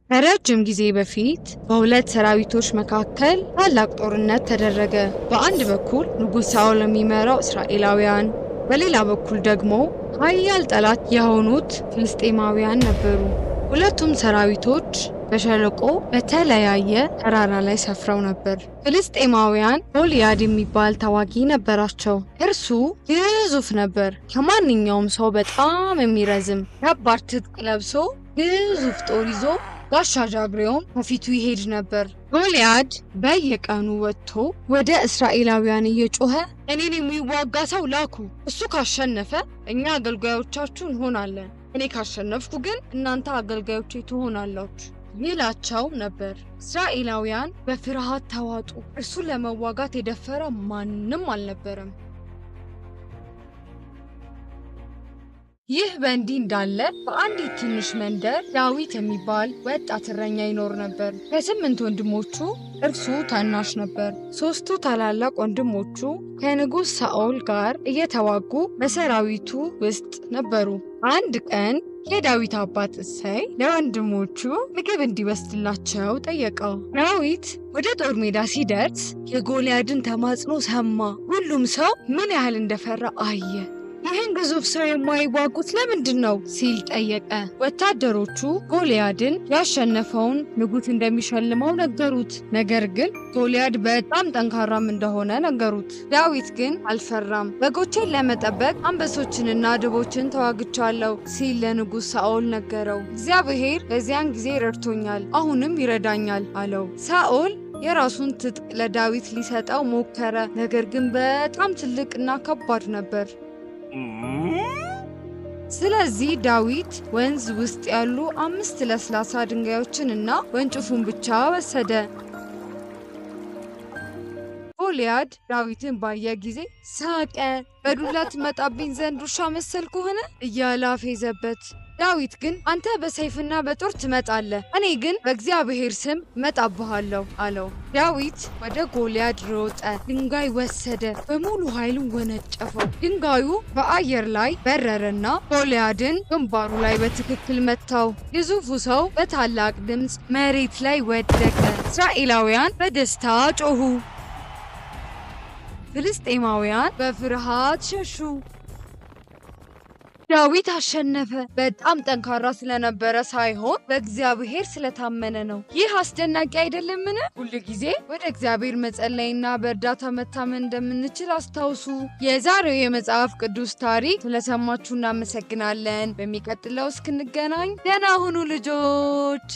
ከረጅም ጊዜ በፊት በሁለት ሰራዊቶች መካከል ታላቅ ጦርነት ተደረገ። በአንድ በኩል ንጉሥ ሳኦል የሚመራው እስራኤላውያን፣ በሌላ በኩል ደግሞ ኃያል ጠላት የሆኑት ፍልስጤማውያን ነበሩ። ሁለቱም ሰራዊቶች በሸለቆ በተለያየ ተራራ ላይ ሰፍረው ነበር። ፍልስጤማውያን ጎልያድ የሚባል ተዋጊ ነበራቸው። እርሱ ግዙፍ ነበር፣ ከማንኛውም ሰው በጣም የሚረዝም ከባድ ትጥቅ ለብሶ ግዙፍ ጦር ይዞ ጋሻ ጃግሬውም ከፊቱ ይሄድ ነበር። ጎልያድ በየቀኑ ወጥቶ ወደ እስራኤላውያን እየጮኸ እኔን የሚዋጋ ሰው ላኩ፣ እሱ ካሸነፈ እኛ አገልጋዮቻችሁ እንሆናለን፣ እኔ ካሸነፍኩ ግን እናንተ አገልጋዮቼ ትሆናላችሁ ይላቸው ነበር። እስራኤላውያን በፍርሃት ተዋጡ። እርሱን ለመዋጋት የደፈረ ማንም አልነበረም። ይህ በእንዲህ እንዳለ በአንዲት ትንሽ መንደር ዳዊት የሚባል ወጣት እረኛ ይኖር ነበር። ከ8 ወንድሞቹ እርሱ ታናሽ ነበር። 3ቱ ታላላቅ ወንድሞቹ ከንጉሥ ሳኦል ጋር እየተዋጉ በሰራዊቱ ውስጥ ነበሩ። አንድ ቀን የዳዊት አባት እሴይ ለወንድሞቹ ምግብ እንዲወስድላቸው ጠየቀው። ዳዊት ወደ ጦር ሜዳ ሲደርስ የጎልያድን ተማጽኖ ሰማ። ሁሉም ሰው ምን ያህል እንደፈራ አየ። ይህን ግዙፍ ሰው የማይዋጉት ለምንድን ነው ሲል ጠየቀ። ወታደሮቹ ጎልያድን ያሸነፈውን ንጉሥ እንደሚሸልመው ነገሩት። ነገር ግን ጎልያድ በጣም ጠንካራም እንደሆነ ነገሩት። ዳዊት ግን አልፈራም። በጎቼን ለመጠበቅ አንበሶችንና ድቦችን ተዋግቻለሁ ሲል ለንጉሥ ሳኦል ነገረው። እግዚአብሔር በዚያን ጊዜ ረድቶኛል፣ አሁንም ይረዳኛል አለው። ሳኦል የራሱን ትጥቅ ለዳዊት ሊሰጠው ሞከረ፣ ነገር ግን በጣም ትልቅና ከባድ ነበር። ስለዚህ ዳዊት ወንዝ ውስጥ ያሉ 5 ለስላሳ ድንጋዮችን እና ወንጭፉን ብቻ ወሰደ። ጎልያድ ዳዊትን ባየ ጊዜ ሳቀ። በዱላ ትመጣብኝ ዘንድ ውሻ መሰልኩህን እያለ አፌዘበት። ዳዊት ግን አንተ በሰይፍና በጦር ትመጣለህ፣ እኔ ግን በእግዚአብሔር ስም እመጣብሃለሁ አለው። ዳዊት ወደ ጎልያድ ሮጠ፣ ድንጋይ ወሰደ፣ በሙሉ ኃይሉ ወነጨፈው። ድንጋዩ በአየር ላይ በረረና ጎልያድን ግንባሩ ላይ በትክክል መታው። ግዙፉ ሰው በታላቅ ድምፅ መሬት ላይ ወደቀ። እስራኤላውያን በደስታ ጮሁ፣ ፍልስጤማውያን በፍርሃት ሸሹ። ዳዊት አሸነፈ። በጣም ጠንካራ ስለነበረ ሳይሆን በእግዚአብሔር ስለታመነ ነው። ይህ አስደናቂ አይደለምን? ሁል ጊዜ ወደ እግዚአብሔር መጸለይና በእርዳታ መታመን እንደምንችል አስታውሱ። የዛሬው የመጽሐፍ ቅዱስ ታሪክ ስለሰማችሁ እናመሰግናለን። በሚቀጥለው እስክንገናኝ ደህና ሁኑ ልጆች።